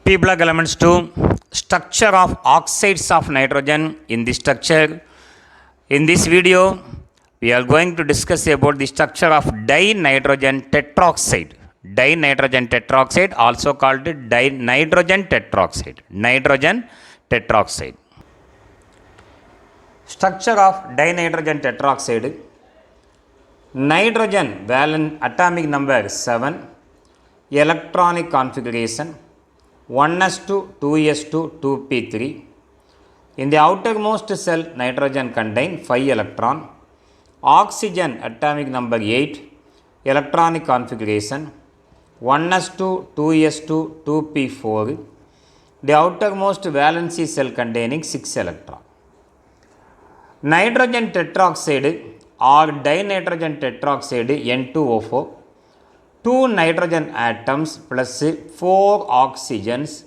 P block elements to structure of oxides of nitrogen in the structure. In this video, we are going to discuss about the structure of dinitrogen tetroxide. Dinitrogen tetroxide, also called dinitrogen tetroxide. Nitrogen tetroxide. Structure of dinitrogen tetroxide. Nitrogen valence atomic number 7, electronic configuration 1s2, 2s2, 2p3. In the outermost cell, nitrogen contains 5 electrons. Oxygen atomic number 8, electronic configuration 1s2, 2s2, 2p4. The outermost valency cell containing 6 electrons. Nitrogen tetroxide or dinitrogen tetroxide N2O4, 2 nitrogen atoms plus 4 oxygens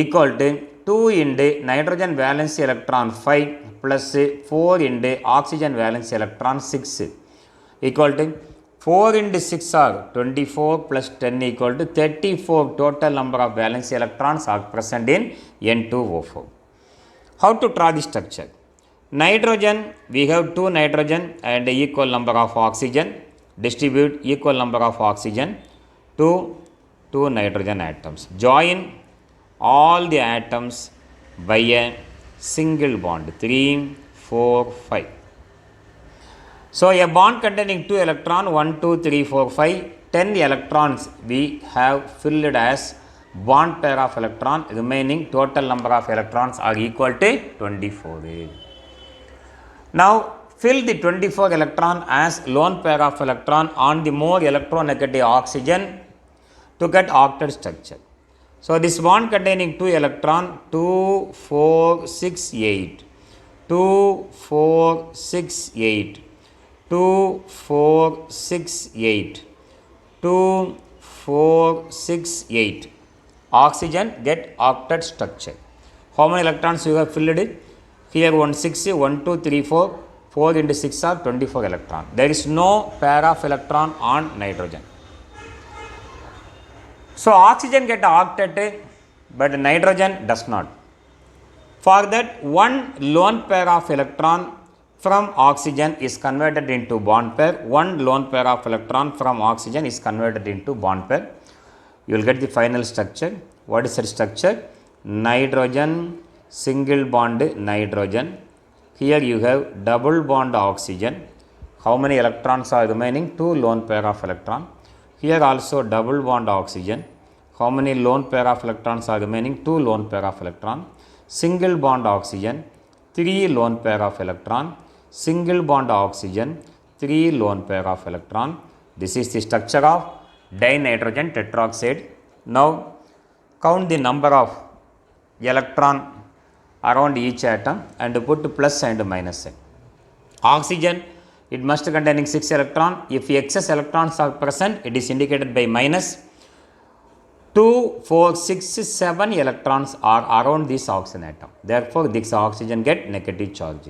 equal to 2 into nitrogen valence electron 5 plus 4 into oxygen valence electron 6 equal to 4 into 6 are 24 plus 10 equal to 34 total number of valence electrons are present in N2O4. How to draw the structure? Nitrogen, we have 2 nitrogen and equal number of oxygen. Distribute equal number of oxygen to 2 nitrogen atoms. Join all the atoms by a single bond 3, 4, 5. So a bond containing 2 electrons 1, 2, 3, 4, 5, 10 electrons we have filled as bond pair of electron. Remaining total number of electrons are equal to 24. Now fill the 24 electron as lone pair of electron on the more electronegative oxygen to get octet structure. So this bond containing 2 electron 2, 4, 6, 8, 2, 4, 6, 8, 2, 4, 6, 8, 2, 4, 6, 8. Oxygen get octet structure. How many electrons you have filled it? Here 1, 6, 1, 2, 3, 4. 4 into 6 are 24 electron. There is no pair of electron on nitrogen. So oxygen get octet, but nitrogen does not. For that, one lone pair of electron from oxygen is converted into bond pair. One lone pair of electron from oxygen is converted into bond pair. You will get the final structure. What is the structure? Nitrogen, single bond nitrogen. Here you have double bond oxygen. How many electrons are remaining? 2 lone pair of electron. Here also double bond oxygen. How many lone pair of electrons are remaining? 2 lone pair of electron. Single bond oxygen, 3 lone pair of electron. Single bond oxygen, 3 lone pair of electron. This is the structure of dinitrogen tetroxide. Now count the number of electron around each atom and put plus and minus sign. Oxygen, it must containing 6 electron. If excess electrons are present, it is indicated by minus. 2, 4, 6, 7 electrons are around this oxygen atom. Therefore, this oxygen get negative charge.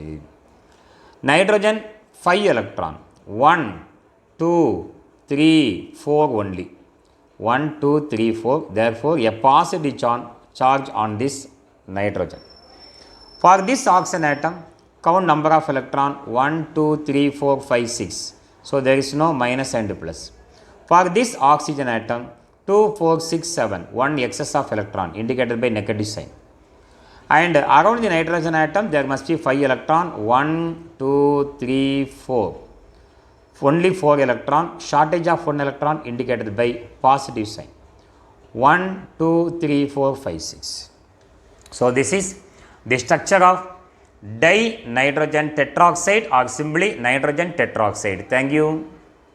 Nitrogen, 5 electron. 1, 2, 3, 4 only. 1, 2, 3, 4. Therefore, a positive charge on this nitrogen. For this oxygen atom, count number of electron 1, 2, 3, 4, 5, 6. So there is no minus and plus. For this oxygen atom, 2, 4, 6, 7. 1 excess of electron indicated by negative sign. And around the nitrogen atom, there must be 5 electron. 1, 2, 3, 4. Only 4 electron. Shortage of 1 electron indicated by positive sign. 1, 2, 3, 4, 5, 6. So this is the structure of dinitrogen tetroxide or simply nitrogen tetroxide. Thank you.